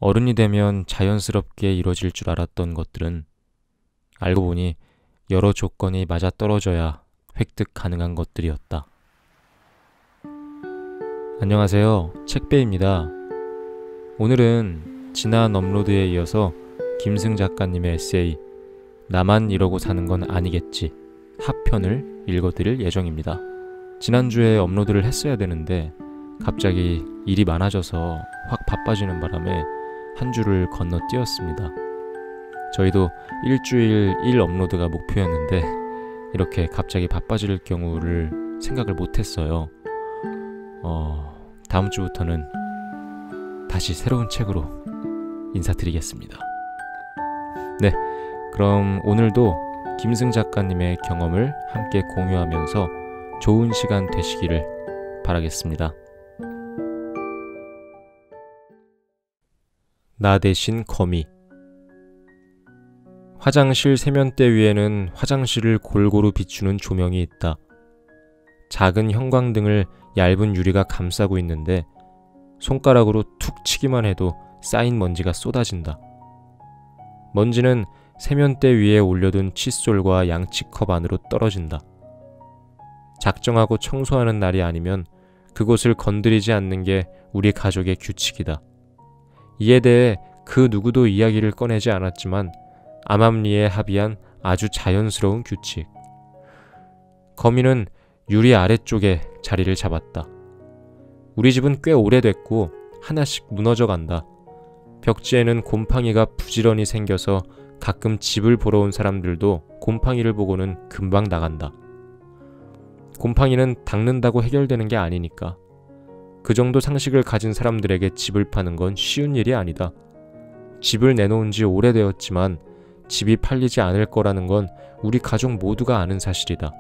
어른이 되면 자연스럽게 이루어질 줄 알았던 것들은 알고 보니 여러 조건이 맞아떨어져야 획득 가능한 것들이었다. 안녕하세요. 책배입니다. 오늘은 지난 업로드에 이어서 김승 작가님의 에세이 나만 이러고 사는 건 아니겠지 하편을 읽어드릴 예정입니다. 지난주에 업로드를 했어야 되는데 갑자기 일이 많아져서 확 바빠지는 바람에 한 주를 건너뛰었습니다. 저희도 일주일 1 업로드가 목표였는데 이렇게 갑자기 바빠질 경우를 생각을 못했어요. 다음 주부터는 다시 새로운 책으로 인사드리겠습니다. 네, 그럼 오늘도 김승 작가님의 경험을 함께 공유하면서 좋은 시간 되시기를 바라겠습니다. 나 대신 거미. 화장실 세면대 위에는 화장실을 골고루 비추는 조명이 있다. 작은 형광등을 얇은 유리가 감싸고 있는데 손가락으로 툭 치기만 해도 쌓인 먼지가 쏟아진다. 먼지는 세면대 위에 올려둔 칫솔과 양치컵 안으로 떨어진다. 작정하고 청소하는 날이 아니면 그곳을 건드리지 않는 게 우리 가족의 규칙이다. 이에 대해 그 누구도 이야기를 꺼내지 않았지만 암암리에 합의한 아주 자연스러운 규칙. 거미는 유리 아래쪽에 자리를 잡았다. 우리 집은 꽤 오래됐고 하나씩 무너져 간다. 벽지에는 곰팡이가 부지런히 생겨서 가끔 집을 보러 온 사람들도 곰팡이를 보고는 금방 나간다. 곰팡이는 닦는다고 해결되는 게 아니니까. 그 정도 상식을 가진 사람들에게 집을 파는 건 쉬운 일이 아니다. 집을 내놓은 지 오래되었지만 집이 팔리지 않을 거라는 건 우리 가족 모두가 아는 사실이다.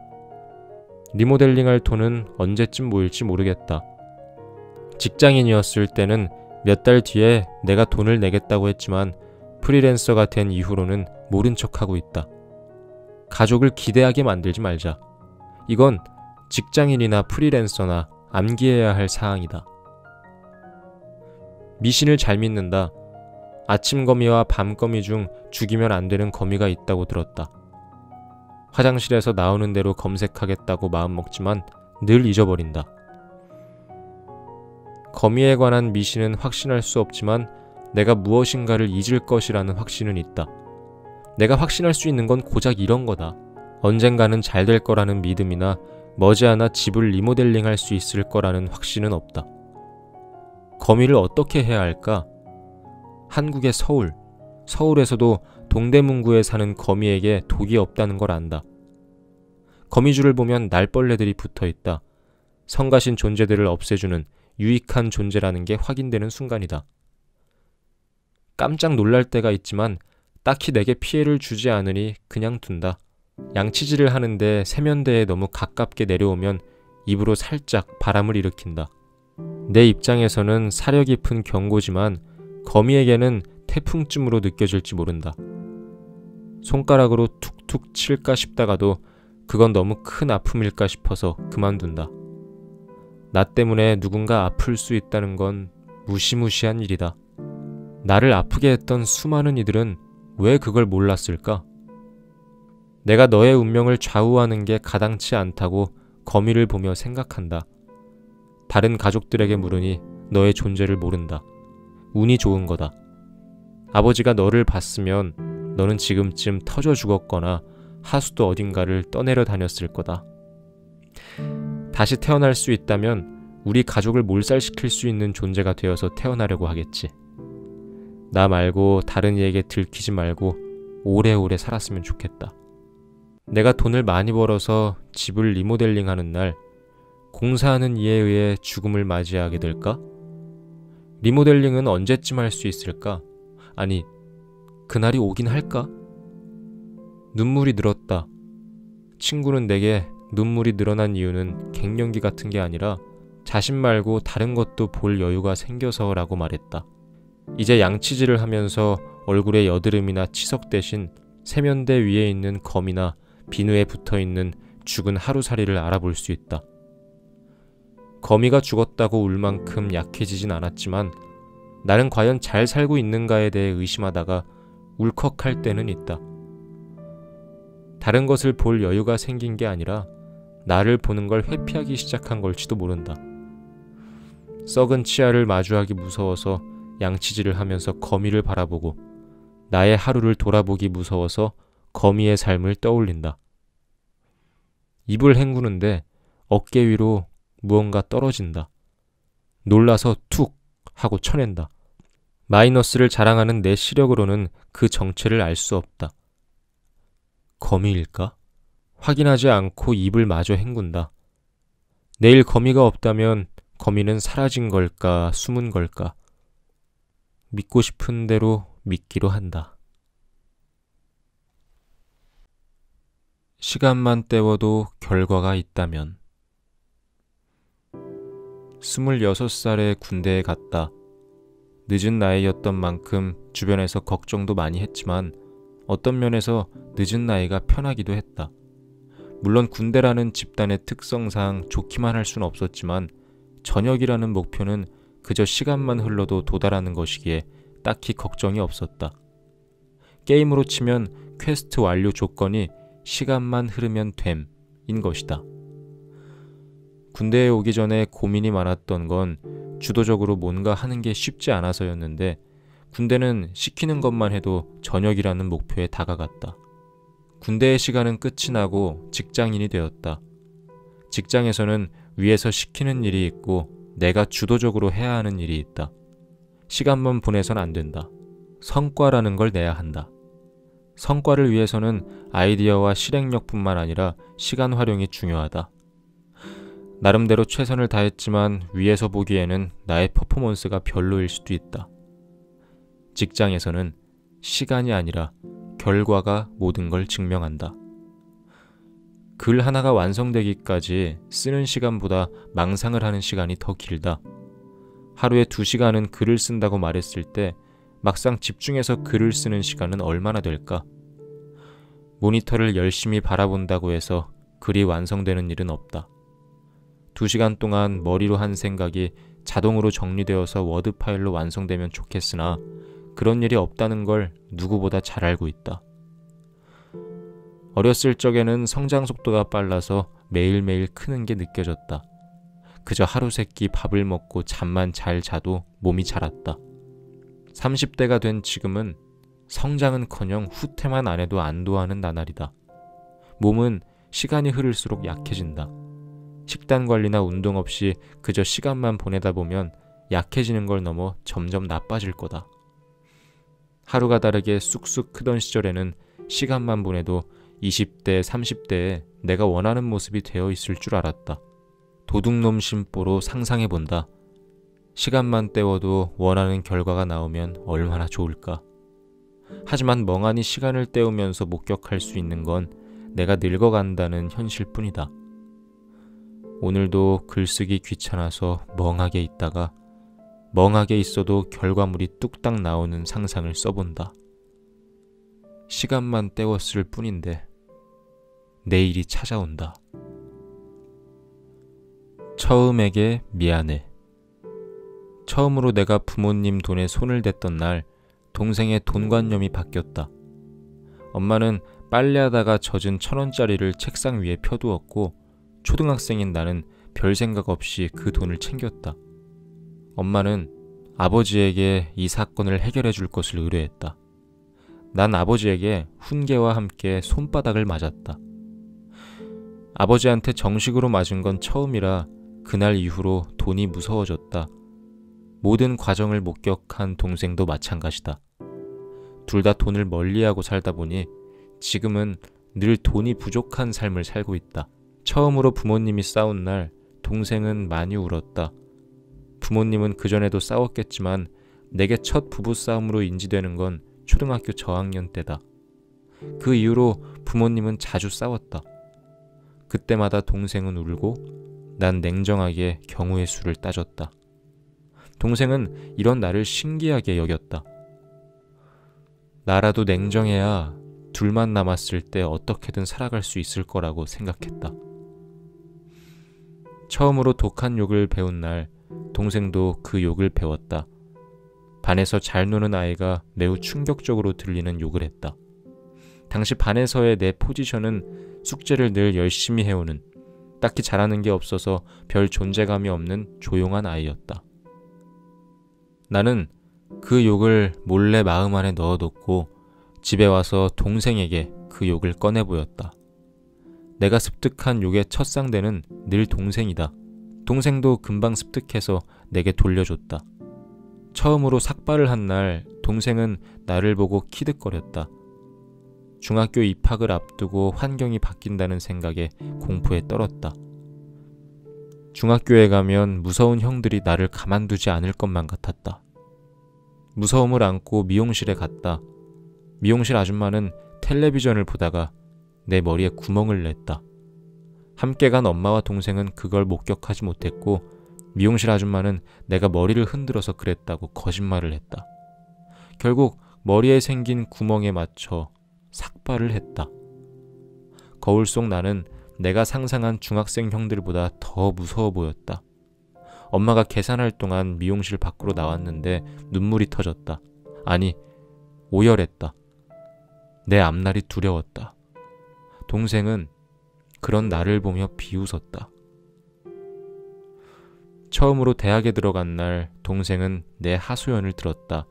리모델링할 돈은 언제쯤 모일지 모르겠다. 직장인이었을 때는 몇 달 뒤에 내가 돈을 내겠다고 했지만 프리랜서가 된 이후로는 모른 척하고 있다. 가족을 기대하게 만들지 말자. 이건 직장인이나 프리랜서나 암기해야 할 사항이다. 미신을 잘 믿는다. 아침 거미와 밤 거미 중 죽이면 안 되는 거미가 있다고 들었다. 화장실에서 나오는 대로 검색하겠다고 마음먹지만 늘 잊어버린다. 거미에 관한 미신은 확신할 수 없지만 내가 무엇인가를 잊을 것이라는 확신은 있다. 내가 확신할 수 있는 건 고작 이런 거다. 언젠가는 잘 될 거라는 믿음이나 머지않아 집을 리모델링할 수 있을 거라는 확신은 없다. 거미를 어떻게 해야 할까? 한국의 서울에서도 동대문구에 사는 거미에게 독이 없다는 걸 안다. 거미줄을 보면 날벌레들이 붙어있다. 성가신 존재들을 없애주는 유익한 존재라는 게 확인되는 순간이다. 깜짝 놀랄 때가 있지만 딱히 내게 피해를 주지 않으니 그냥 둔다. 양치질을 하는데 세면대에 너무 가깝게 내려오면 입으로 살짝 바람을 일으킨다. 내 입장에서는 사려 깊은 경고지만 거미에게는 태풍쯤으로 느껴질지 모른다. 손가락으로 툭툭 칠까 싶다가도 그건 너무 큰 아픔일까 싶어서 그만둔다. 나 때문에 누군가 아플 수 있다는 건 무시무시한 일이다. 나를 아프게 했던 수많은 이들은 왜 그걸 몰랐을까? 내가 너의 운명을 좌우하는 게 가당치 않다고 거미를 보며 생각한다. 다른 가족들에게 물으니 너의 존재를 모른다. 운이 좋은 거다. 아버지가 너를 봤으면 너는 지금쯤 터져 죽었거나 하수도 어딘가를 떠내려 다녔을 거다. 다시 태어날 수 있다면 우리 가족을 몰살시킬 수 있는 존재가 되어서 태어나려고 하겠지. 나 말고 다른 이에게 들키지 말고 오래오래 살았으면 좋겠다. 내가 돈을 많이 벌어서 집을 리모델링하는 날 공사하는 이에 의해 죽음을 맞이하게 될까? 리모델링은 언제쯤 할 수 있을까? 아니, 그날이 오긴 할까? 눈물이 늘었다. 친구는 내게 눈물이 늘어난 이유는 갱년기 같은 게 아니라 자신 말고 다른 것도 볼 여유가 생겨서라고 말했다. 이제 양치질을 하면서 얼굴에 여드름이나 치석 대신 세면대 위에 있는 검이나 비누에 붙어있는 죽은 하루살이를 알아볼 수 있다. 거미가 죽었다고 울 만큼 약해지진 않았지만 나는 과연 잘 살고 있는가에 대해 의심하다가 울컥할 때는 있다. 다른 것을 볼 여유가 생긴 게 아니라 나를 보는 걸 회피하기 시작한 걸지도 모른다. 썩은 치아를 마주하기 무서워서 양치질을 하면서 거미를 바라보고 나의 하루를 돌아보기 무서워서 거미의 삶을 떠올린다. 입을 헹구는데 어깨 위로 무언가 떨어진다. 놀라서 툭 하고 쳐낸다. 마이너스를 자랑하는 내 시력으로는 그 정체를 알 수 없다. 거미일까? 확인하지 않고 입을 마저 헹군다. 내일 거미가 없다면 거미는 사라진 걸까, 숨은 걸까? 믿고 싶은 대로 믿기로 한다. 시간만 때워도 결과가 있다면. 26살에 군대에 갔다. 늦은 나이였던 만큼 주변에서 걱정도 많이 했지만 어떤 면에서 늦은 나이가 편하기도 했다. 물론 군대라는 집단의 특성상 좋기만 할 수는 없었지만 전역이라는 목표는 그저 시간만 흘러도 도달하는 것이기에 딱히 걱정이 없었다. 게임으로 치면 퀘스트 완료 조건이 시간만 흐르면 됨인 것이다. 군대에 오기 전에 고민이 많았던 건 주도적으로 뭔가 하는 게 쉽지 않아서였는데 군대는 시키는 것만 해도 전역이라는 목표에 다가갔다. 군대의 시간은 끝이 나고 직장인이 되었다. 직장에서는 위에서 시키는 일이 있고 내가 주도적으로 해야 하는 일이 있다. 시간만 보내선 안 된다. 성과라는 걸 내야 한다. 성과를 위해서는 아이디어와 실행력뿐만 아니라 시간 활용이 중요하다. 나름대로 최선을 다했지만 위에서 보기에는 나의 퍼포먼스가 별로일 수도 있다. 직장에서는 시간이 아니라 결과가 모든 걸 증명한다. 글 하나가 완성되기까지 쓰는 시간보다 망상을 하는 시간이 더 길다. 하루에 2시간은 글을 쓴다고 말했을 때 막상 집중해서 글을 쓰는 시간은 얼마나 될까? 모니터를 열심히 바라본다고 해서 글이 완성되는 일은 없다. 2시간 동안 머리로 한 생각이 자동으로 정리되어서 워드 파일로 완성되면 좋겠으나 그런 일이 없다는 걸 누구보다 잘 알고 있다. 어렸을 적에는 성장 속도가 빨라서 매일매일 크는 게 느껴졌다. 그저 하루 세끼 밥을 먹고 잠만 잘 자도 몸이 자랐다. 30대가 된 지금은 성장은커녕 후퇴만 안 해도 안도하는 나날이다. 몸은 시간이 흐를수록 약해진다. 식단 관리나 운동 없이 그저 시간만 보내다 보면 약해지는 걸 넘어 점점 나빠질 거다. 하루가 다르게 쑥쑥 크던 시절에는 시간만 보내도 20대, 30대에 내가 원하는 모습이 되어 있을 줄 알았다. 도둑놈 심보로 상상해본다. 시간만 때워도 원하는 결과가 나오면 얼마나 좋을까. 하지만 멍하니 시간을 때우면서 목격할 수 있는 건 내가 늙어간다는 현실뿐이다. 오늘도 글쓰기 귀찮아서 멍하게 있다가 멍하게 있어도 결과물이 뚝딱 나오는 상상을 써본다. 시간만 때웠을 뿐인데 내일이 찾아온다. 처음에게 미안해. 처음으로 내가 부모님 돈에 손을 댔던 날 동생의 돈관념이 바뀌었다. 엄마는 빨래하다가 젖은 1,000원짜리를 책상 위에 펴두었고 초등학생인 나는 별 생각 없이 그 돈을 챙겼다. 엄마는 아버지에게 이 사건을 해결해 줄 것을 의뢰했다. 난 아버지에게 훈계와 함께 손바닥을 맞았다. 아버지한테 정식으로 맞은 건 처음이라 그날 이후로 돈이 무서워졌다. 모든 과정을 목격한 동생도 마찬가지다. 둘 다 돈을 멀리하고 살다 보니 지금은 늘 돈이 부족한 삶을 살고 있다. 처음으로 부모님이 싸운 날 동생은 많이 울었다. 부모님은 그전에도 싸웠겠지만 내게 첫 부부싸움으로 인지되는 건 초등학교 저학년 때다. 그 이후로 부모님은 자주 싸웠다. 그때마다 동생은 울고 난 냉정하게 경우의 수를 따졌다. 동생은 이런 나를 신기하게 여겼다. 나라도 냉정해야 둘만 남았을 때 어떻게든 살아갈 수 있을 거라고 생각했다. 처음으로 독한 욕을 배운 날 동생도 그 욕을 배웠다. 반에서 잘 노는 아이가 매우 충격적으로 들리는 욕을 했다. 당시 반에서의 내 포지션은 숙제를 늘 열심히 해오는, 딱히 잘하는 게 없어서 별 존재감이 없는 조용한 아이였다. 나는 그 욕을 몰래 마음 안에 넣어뒀고 집에 와서 동생에게 그 욕을 꺼내 보였다. 내가 습득한 욕의 첫 상대는 늘 동생이다. 동생도 금방 습득해서 내게 돌려줬다. 처음으로 삭발을 한 날 동생은 나를 보고 키득거렸다. 중학교 입학을 앞두고 환경이 바뀐다는 생각에 공포에 떨었다. 중학교에 가면 무서운 형들이 나를 가만두지 않을 것만 같았다. 무서움을 안고 미용실에 갔다. 미용실 아줌마는 텔레비전을 보다가 내 머리에 구멍을 냈다. 함께 간 엄마와 동생은 그걸 목격하지 못했고 미용실 아줌마는 내가 머리를 흔들어서 그랬다고 거짓말을 했다. 결국 머리에 생긴 구멍에 맞춰 삭발을 했다. 거울 속 나는 내가 상상한 중학생 형들보다 더 무서워 보였다. 엄마가 계산할 동안 미용실 밖으로 나왔는데 눈물이 터졌다. 아니, 오열했다. 내 앞날이 두려웠다. 동생은 그런 나를 보며 비웃었다. 처음으로 대학에 들어간 날 동생은 내 하소연을 들었다.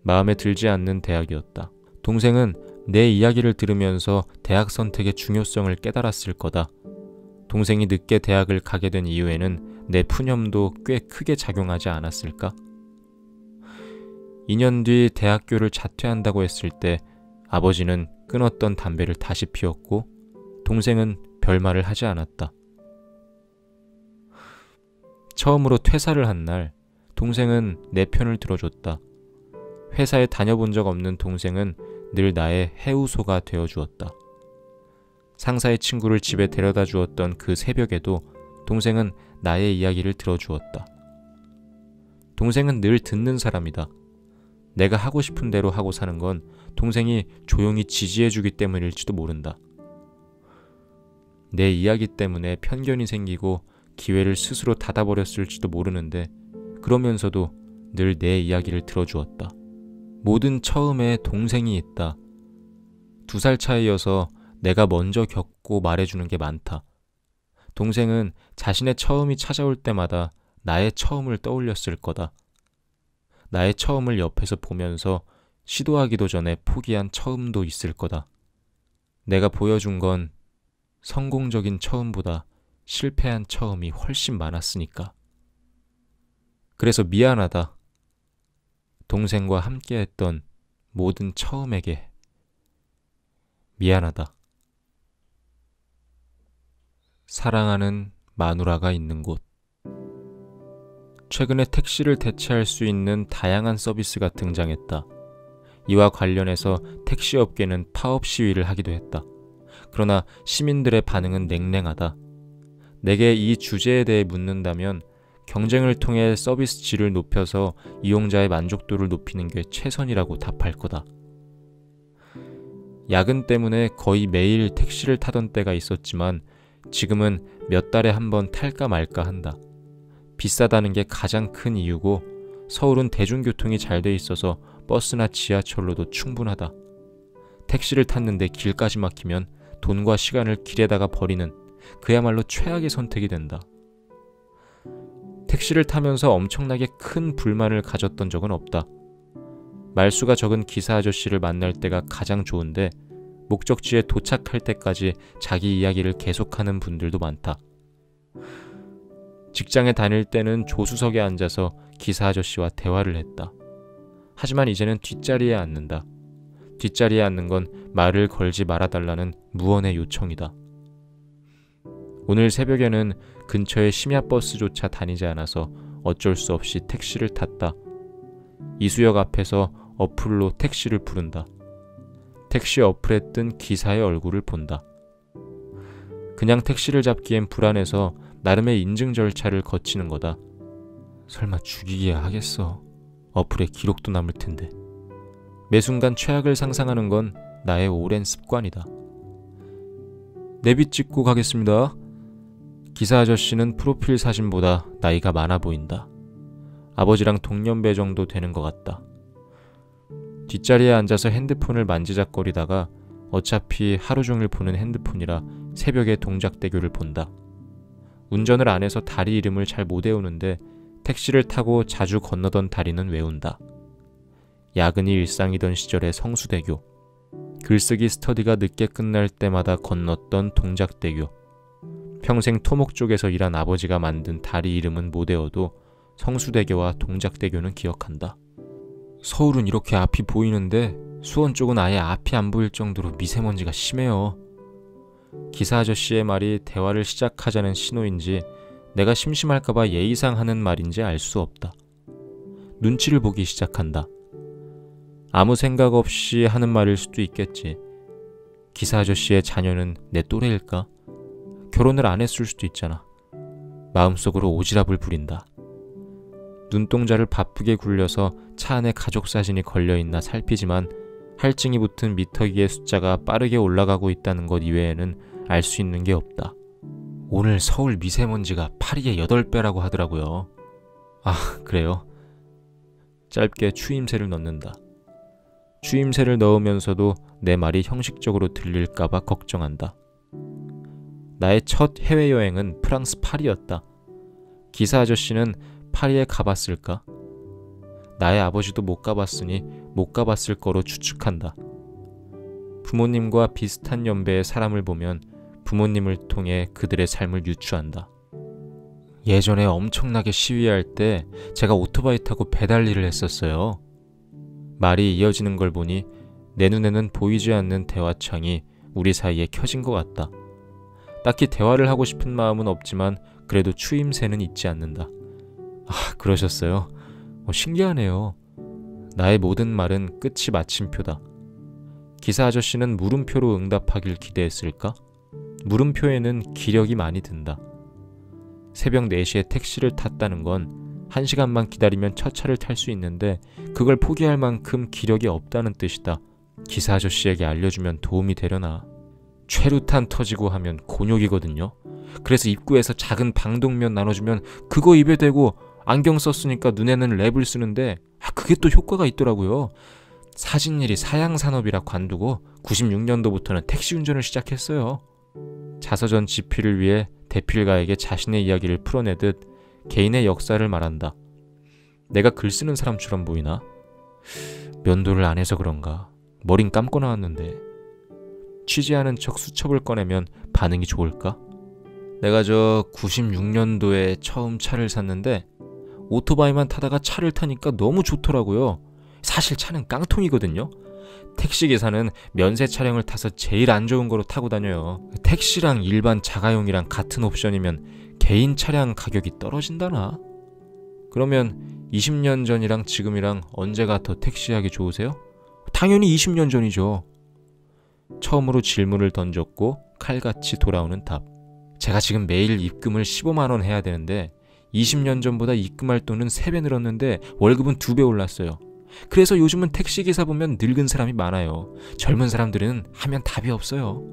마음에 들지 않는 대학이었다. 동생은 내 이야기를 들으면서 대학 선택의 중요성을 깨달았을 거다. 동생이 늦게 대학을 가게 된 이유에는 내 푸념도 꽤 크게 작용하지 않았을까? 2년 뒤 대학교를 자퇴한다고 했을 때 아버지는 끊었던 담배를 다시 피웠고 동생은 별말을 하지 않았다. 처음으로 퇴사를 한 날 동생은 내 편을 들어줬다. 회사에 다녀본 적 없는 동생은 늘 나의 해우소가 되어주었다. 상사의 친구를 집에 데려다 주었던 그 새벽에도 동생은 나의 이야기를 들어주었다. 동생은 늘 듣는 사람이다. 내가 하고 싶은 대로 하고 사는 건 동생이 조용히 지지해주기 때문일지도 모른다. 내 이야기 때문에 편견이 생기고 기회를 스스로 닫아버렸을지도 모르는데 그러면서도 늘 내 이야기를 들어주었다. 모든 처음에 동생이 있다. 2살 차이여서 내가 먼저 겪고 말해주는 게 많다. 동생은 자신의 처음이 찾아올 때마다 나의 처음을 떠올렸을 거다. 나의 처음을 옆에서 보면서 시도하기도 전에 포기한 처음도 있을 거다. 내가 보여준 건 성공적인 처음보다 실패한 처음이 훨씬 많았으니까. 그래서 미안하다. 동생과 함께했던 모든 처음에게 미안하다. 사랑하는 마누라가 있는 곳. 최근에 택시를 대체할 수 있는 다양한 서비스가 등장했다. 이와 관련해서 택시업계는 파업 시위를 하기도 했다. 그러나 시민들의 반응은 냉랭하다. 내게 이 주제에 대해 묻는다면 경쟁을 통해 서비스 질을 높여서 이용자의 만족도를 높이는 게 최선이라고 답할 거다. 야근 때문에 거의 매일 택시를 타던 때가 있었지만 지금은 몇 달에 한 번 탈까 말까 한다. 비싸다는 게 가장 큰 이유고 서울은 대중교통이 잘 돼 있어서 버스나 지하철로도 충분하다. 택시를 탔는데 길까지 막히면 돈과 시간을 길에다가 버리는 그야말로 최악의 선택이 된다. 택시를 타면서 엄청나게 큰 불만을 가졌던 적은 없다. 말수가 적은 기사 아저씨를 만날 때가 가장 좋은데 목적지에 도착할 때까지 자기 이야기를 계속하는 분들도 많다. 직장에 다닐 때는 조수석에 앉아서 기사 아저씨와 대화를 했다. 하지만 이제는 뒷자리에 앉는다. 뒷자리에 앉는 건 말을 걸지 말아달라는 무언의 요청이다. 오늘 새벽에는 근처에 심야버스조차 다니지 않아서 어쩔 수 없이 택시를 탔다. 이수역 앞에서 어플로 택시를 부른다. 택시 어플에 뜬 기사의 얼굴을 본다. 그냥 택시를 잡기엔 불안해서 나름의 인증 절차를 거치는 거다. 설마 죽이기야 하겠어. 어플에 기록도 남을 텐데. 매 순간 최악을 상상하는 건 나의 오랜 습관이다. 내비 찍고 가겠습니다. 기사 아저씨는 프로필 사진보다 나이가 많아 보인다. 아버지랑 동년배 정도 되는 것 같다. 뒷자리에 앉아서 핸드폰을 만지작거리다가 어차피 하루 종일 보는 핸드폰이라 새벽에 동작대교를 본다. 운전을 안 해서 다리 이름을 잘 못 외우는데 택시를 타고 자주 건너던 다리는 외운다. 야근이 일상이던 시절의 성수대교, 글쓰기 스터디가 늦게 끝날 때마다 건넜던 동작대교, 평생 토목 쪽에서 일한 아버지가 만든 다리 이름은 못 외워도 성수대교와 동작대교는 기억한다. 서울은 이렇게 앞이 보이는데 수원 쪽은 아예 앞이 안 보일 정도로 미세먼지가 심해요. 기사 아저씨의 말이 대화를 시작하자는 신호인지 내가 심심할까봐 예의상 하는 말인지 알 수 없다. 눈치를 보기 시작한다. 아무 생각 없이 하는 말일 수도 있겠지. 기사 아저씨의 자녀는 내 또래일까? 결혼을 안 했을 수도 있잖아. 마음속으로 오지랖을 부린다. 눈동자를 바쁘게 굴려서 차 안에 가족 사진이 걸려있나 살피지만 할증이 붙은 미터기의 숫자가 빠르게 올라가고 있다는 것 이외에는 알 수 있는 게 없다. 오늘 서울 미세먼지가 파리의 8배라고 하더라고요. 아, 그래요? 짧게 추임새를 넣는다. 추임새를 넣으면서도 내 말이 형식적으로 들릴까봐 걱정한다. 나의 첫 해외여행은 프랑스 파리였다. 기사 아저씨는 파리에 가봤을까? 나의 아버지도 못 가봤으니 못 가봤을 거로 추측한다. 부모님과 비슷한 연배의 사람을 보면 부모님을 통해 그들의 삶을 유추한다. 예전에 엄청나게 시위할 때 제가 오토바이 타고 배달 일을 했었어요. 말이 이어지는 걸 보니 내 눈에는 보이지 않는 대화창이 우리 사이에 켜진 것 같다. 딱히 대화를 하고 싶은 마음은 없지만 그래도 추임새는 잊지 않는다. 아, 그러셨어요? 신기하네요. 나의 모든 말은 끝이 마침표다. 기사 아저씨는 물음표로 응답하길 기대했을까? 물음표에는 기력이 많이 든다. 새벽 4시에 택시를 탔다는 건 1시간만 기다리면 첫 차를 탈 수 있는데 그걸 포기할 만큼 기력이 없다는 뜻이다. 기사 아저씨에게 알려주면 도움이 되려나. 최루탄 터지고 하면 곤욕이거든요. 그래서 입구에서 작은 방독면 나눠주면 그거 입에 대고 안경 썼으니까 눈에는 랩을 쓰는데 그게 또 효과가 있더라고요. 사진일이 사양산업이라 관두고 96년도부터는 택시 운전을 시작했어요. 자서전 집필을 위해 대필가에게 자신의 이야기를 풀어내듯 개인의 역사를 말한다. 내가 글 쓰는 사람처럼 보이나? 면도를 안 해서 그런가? 머린 감고 나왔는데. 취재하는 척 수첩을 꺼내면 반응이 좋을까? 내가 저 96년도에 처음 차를 샀는데 오토바이만 타다가 차를 타니까 너무 좋더라고요. 사실 차는 깡통이거든요. 택시기사는 면세 차량을 타서 제일 안 좋은 거로 타고 다녀요. 택시랑 일반 자가용이랑 같은 옵션이면 개인 차량 가격이 떨어진다나? 그러면 20년 전이랑 지금이랑 언제가 더 택시하기 좋으세요? 당연히 20년 전이죠. 처음으로 질문을 던졌고 칼같이 돌아오는 답. 제가 지금 매일 입금을 15만 원 해야 되는데 20년 전보다 입금할 돈은 3배 늘었는데 월급은 2배 올랐어요. 그래서 요즘은 택시기사 보면 늙은 사람이 많아요. 젊은 사람들은 하면 답이 없어요.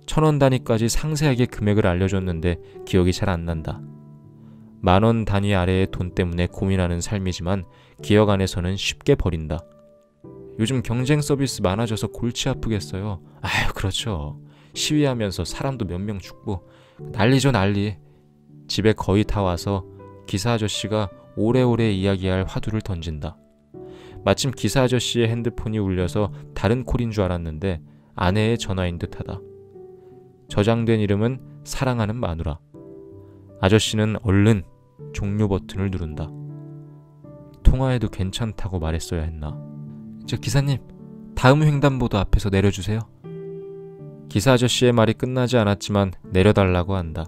1,000원 단위까지 상세하게 금액을 알려줬는데 기억이 잘 안 난다. 10,000원 단위 아래의 돈 때문에 고민하는 삶이지만 기억 안에서는 쉽게 버린다. 요즘 경쟁 서비스 많아져서 골치 아프겠어요. 아유, 그렇죠. 시위하면서 사람도 몇 명 죽고 난리죠, 난리. 집에 거의 다 와서 기사 아저씨가 오래오래 이야기할 화두를 던진다. 마침 기사 아저씨의 핸드폰이 울려서 다른 콜인 줄 알았는데 아내의 전화인 듯하다. 저장된 이름은 사랑하는 마누라. 아저씨는 얼른 종료 버튼을 누른다. 통화해도 괜찮다고 말했어야 했나? 저 기사님, 다음 횡단보도 앞에서 내려주세요. 기사 아저씨의 말이 끝나지 않았지만 내려달라고 한다.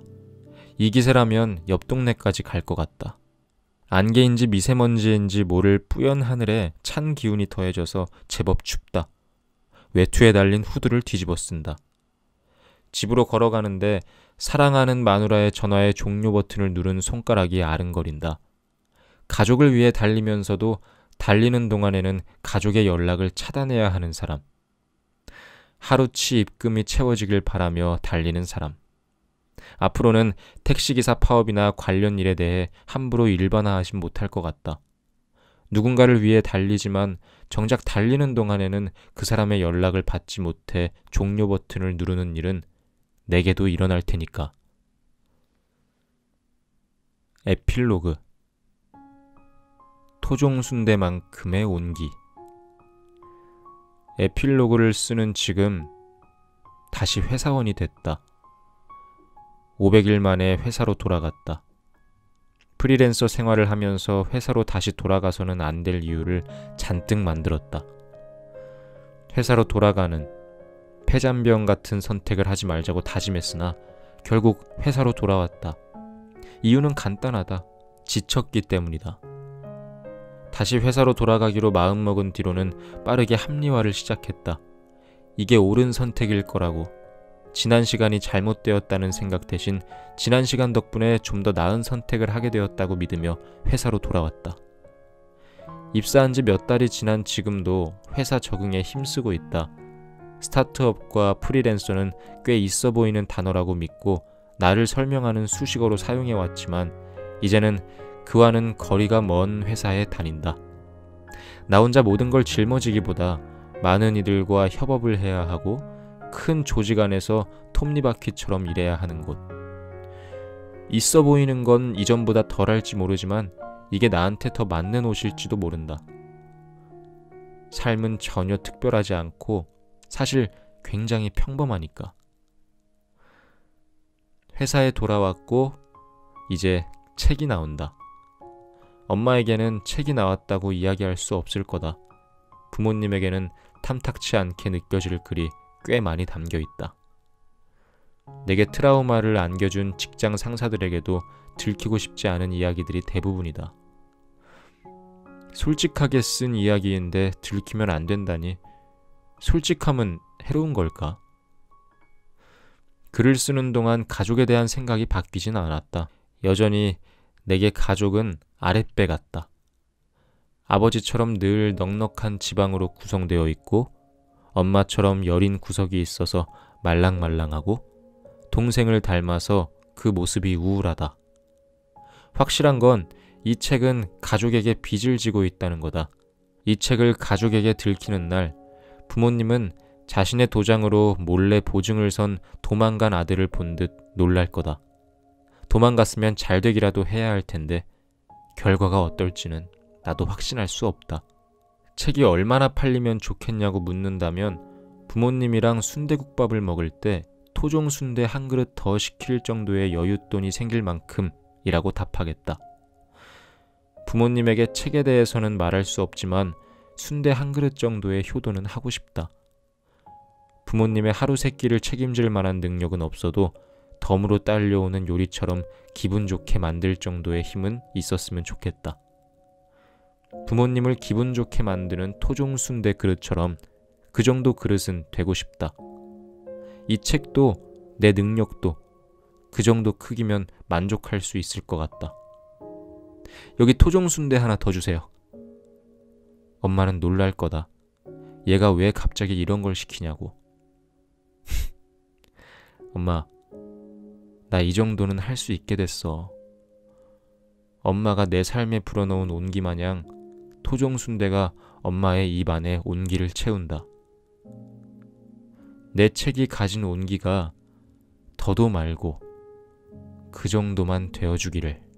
이 기세라면 옆 동네까지 갈 것 같다. 안개인지 미세먼지인지 모를 뿌연 하늘에 찬 기운이 더해져서 제법 춥다. 외투에 달린 후드를 뒤집어 쓴다. 집으로 걸어가는데 사랑하는 마누라의 전화의 종료 버튼을 누른 손가락이 아른거린다. 가족을 위해 달리면서도 달리는 동안에는 가족의 연락을 차단해야 하는 사람. 하루치 입금이 채워지길 바라며 달리는 사람. 앞으로는 택시기사 파업이나 관련 일에 대해 함부로 일반화하진 못할 것 같다. 누군가를 위해 달리지만 정작 달리는 동안에는 그 사람의 연락을 받지 못해 종료 버튼을 누르는 일은 내게도 일어날 테니까. 에필로그. 토종순대만큼의 온기. 에필로그를 쓰는 지금 다시 회사원이 됐다. 500일 만에 회사로 돌아갔다. 프리랜서 생활을 하면서 회사로 다시 돌아가서는 안 될 이유를 잔뜩 만들었다. 회사로 돌아가는 폐잔병 같은 선택을 하지 말자고 다짐했으나 결국 회사로 돌아왔다. 이유는 간단하다. 지쳤기 때문이다. 다시 회사로 돌아가기로 마음먹은 뒤로는 빠르게 합리화를 시작했다. 이게 옳은 선택일 거라고. 지난 시간이 잘못되었다는 생각 대신 지난 시간 덕분에 좀 더 나은 선택을 하게 되었다고 믿으며 회사로 돌아왔다. 입사한 지 몇 달이 지난 지금도 회사 적응에 힘쓰고 있다. 스타트업과 프리랜서는 꽤 있어 보이는 단어라고 믿고 나를 설명하는 수식어로 사용해왔지만 이제는 그와는 거리가 먼 회사에 다닌다. 나 혼자 모든 걸 짊어지기보다 많은 이들과 협업을 해야 하고 큰 조직 안에서 톱니바퀴처럼 일해야 하는 곳. 있어 보이는 건 이전보다 덜할지 모르지만 이게 나한테 더 맞는 옷일지도 모른다. 삶은 전혀 특별하지 않고 사실 굉장히 평범하니까. 회사에 돌아왔고 이제 책이 나온다. 엄마에게는 책이 나왔다고 이야기할 수 없을 거다. 부모님에게는 탐탁치 않게 느껴질 글이 꽤 많이 담겨 있다. 내게 트라우마를 안겨준 직장 상사들에게도 들키고 싶지 않은 이야기들이 대부분이다. 솔직하게 쓴 이야기인데 들키면 안 된다니. 솔직함은 해로운 걸까? 글을 쓰는 동안 가족에 대한 생각이 바뀌진 않았다. 여전히 내게 가족은 아랫배 같다. 아버지처럼 늘 넉넉한 지방으로 구성되어 있고 엄마처럼 여린 구석이 있어서 말랑말랑하고 동생을 닮아서 그 모습이 우울하다. 확실한 건 이 책은 가족에게 빚을 지고 있다는 거다. 이 책을 가족에게 들키는 날 부모님은 자신의 도장으로 몰래 보증을 선 도망간 아들을 본 듯 놀랄 거다. 도망갔으면 잘 되기라도 해야 할 텐데 결과가 어떨지는 나도 확신할 수 없다. 책이 얼마나 팔리면 좋겠냐고 묻는다면 부모님이랑 순대국밥을 먹을 때 토종 순대 한 그릇 더 시킬 정도의 여윳돈이 생길 만큼이라고 답하겠다. 부모님에게 책에 대해서는 말할 수 없지만 순대 한 그릇 정도의 효도는 하고 싶다. 부모님의 하루 세 끼를 책임질 만한 능력은 없어도 덤으로 딸려오는 요리처럼 기분 좋게 만들 정도의 힘은 있었으면 좋겠다. 부모님을 기분 좋게 만드는 토종 순대 그릇처럼 그 정도 그릇은 되고 싶다. 이 책도 내 능력도 그 정도 크기면 만족할 수 있을 것 같다. 여기 토종 순대 하나 더 주세요. 엄마는 놀랄 거다. 얘가 왜 갑자기 이런 걸 시키냐고. 엄마, 나 이 정도는 할 수 있게 됐어. 엄마가 내 삶에 불어넣은 온기 마냥 토종 순대가 엄마의 입 안에 온기를 채운다. 내 책이 가진 온기가 더도 말고 그 정도만 되어주기를.